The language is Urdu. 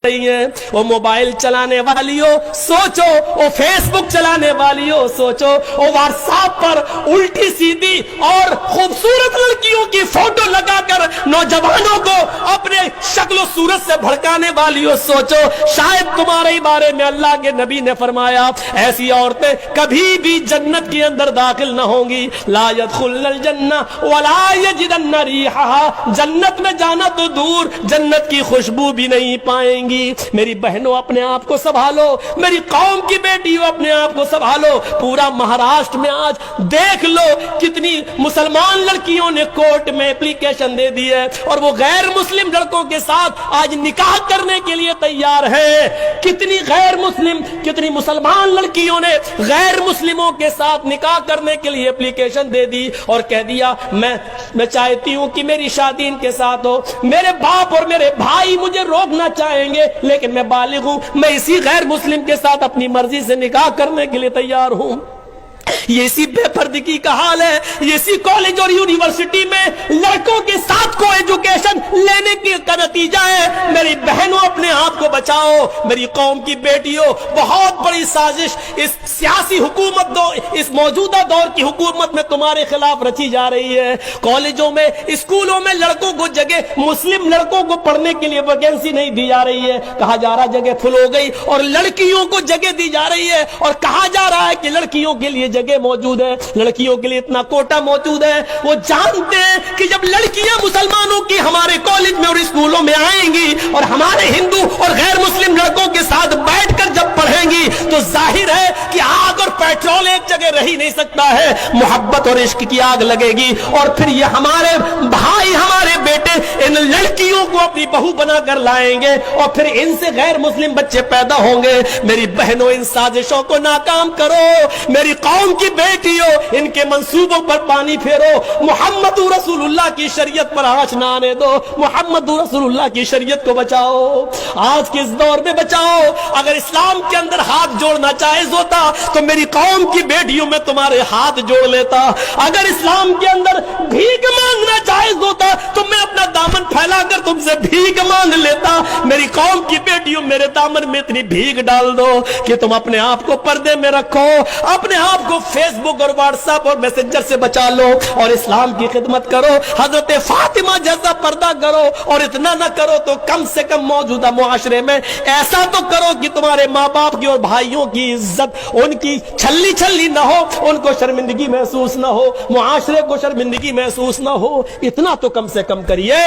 رہی ہیں، وہ موبائل چلانے والیوں سوچو، وہ فیس بک چلانے والیوں سوچو، وہ واٹس ایپ پر الٹی سیدھی اور خوبصورت لڑکیوں کی فوٹو لگا کر نوجوانوں کو اپنے شکل و صورت سے بھڑکانے والیوں سوچو، شاید تمہارے بارے میں اللہ کے نبی نے فرمایا ایسی عورتیں کبھی بھی جنت کے اندر داخل نہ ہوں گی، لا يدخلن الجنہ ولا یجدن ریحها، جنت میں جانا تو دور جنت کی خوشبو بھی نہیں پائیں گی۔ میری بہنوں اپنے آپ کو سنبھالو، میری قوم کی بیٹیوں اپنے آپ کو سنبھالو۔ پورا مہاراشٹر میں آج دیکھ لو کتنی مسلمان لڑکیوں نے کورٹ میں اپلیکیشن دے دی ہے اور وہ غیر مسلم لڑکوں کے ساتھ آج نکاح کرنے کے لیے تیار ہے۔ کتنی غیر مسلم، کتنی مسلمان لڑکیوں نے غیر مسلموں کے ساتھ نکاح کرنے کے لیے اپلیکیشن دے دی اور کہہ دیا میں چاہتی ہوں کہ میری شادی ان کے ساتھ ہو، میرے باپ اور میرے بھائی مجھے روکنا چاہیں گے لیکن میں بالغ ہوں، میں اسی غیر مسلم کے ساتھ اپنی مرضی سے نکاح کرنے کے لیے تیار ہوں۔ یہ اسی بے پردگی کا حال ہے، یہ اسی کالج اور یونیورسٹی میں لڑکوں کے ساتھ کو ایجوکیشن لینے کا نتیجہ ہے۔ میری بہنوں اپنے آپ کو بچاؤ، میری قوم کی بیٹیوں، بہت بڑی سازش اس سیاسی حکومت اس موجودہ دور کی حکومت میں تمہارے خلاف رچی جا رہی ہے۔ کالجوں میں، اسکولوں میں لڑکوں کو جگہ، مسلم لڑکوں کو پڑھنے کے لیے ویکینسی نہیں دی جا رہی ہے، کہا جا رہا جگہ فل ہو گئی، اور لڑکیوں کو جگہ دی جا رہی ہے اور کہا جا رہا ہے کہ لڑکیوں کے لیے جگہ موجود ہے، لڑکیوں کے لیے اتنا کوٹا موجود ہے۔ وہ جانتے ہیں کہ جب لڑکیاں مسلمانوں کی ہمارے کالج میں اور اسکولوں میں آئیں گی اور ہمارے ہندو اور غیر مسلم لڑکوں کے ساتھ بیٹھ کر جب پڑھیں گی تو ظاہر ہے کہ آگ اور پیٹرول ایک جگہ رہ ہی نہیں سکتا ہے، محبت اور عشق کی آگ لگے گی اور پھر یہ ہمارے بھائی، ہمارے بیٹے ان لڑکیوں کو اپنی بہو بنا کر لائیں گے اور پھر ان سے غیر مسلم بچے پیدا ہوں گے۔ میری بہنوں ان سازشوں کو ناکام کرو، میری قوم کی بیٹیوں ان کے منصوبوں پر پانی پھیرو، محمد رسول اللہ کی شریعت پر آنچ نہ آنے دو، محمد رسول اللہ کی شریعت کو بچاؤ، آج کے اس دور میں بچاؤ۔ اگر اسلام کے اندر ہاتھ جوڑنا جائز ہوتا تو میری قوم کی بیٹیوں میں تمہارے ہاتھ جوڑ لیتا، اگر اسلام کے اندر بھیک مانگنا جائز ہوتا تو میں اپنا دامن پھیلا کر تم سے بھیک مانگ لیتا۔ میری قوم کی بیٹیوں میرے دامن میں اتنی بھیک ڈال دو کہ تم اپنے آپ کو پردے میں رکھو، اپنے آپ کو فیس بک اور واٹس ایپ اور میسنجر سے بچا لو اور اسلام کی خدمت کرو، حضرت فاطمہ جیسا پردہ کرو، اور اتنا نہ کرو تو کم سے کم موجودہ معاشرے میں ایسا تو کرو کہ تمہارے ماں باپ کی اور بھائیوں کی عزت ان کی چھلی چھلی نہ ہو، ان کو شرمندگی محسوس نہ ہو، معاشرے کو شرمندگی محسوس نہ ہو، اتنا تو کم سے کم کریے۔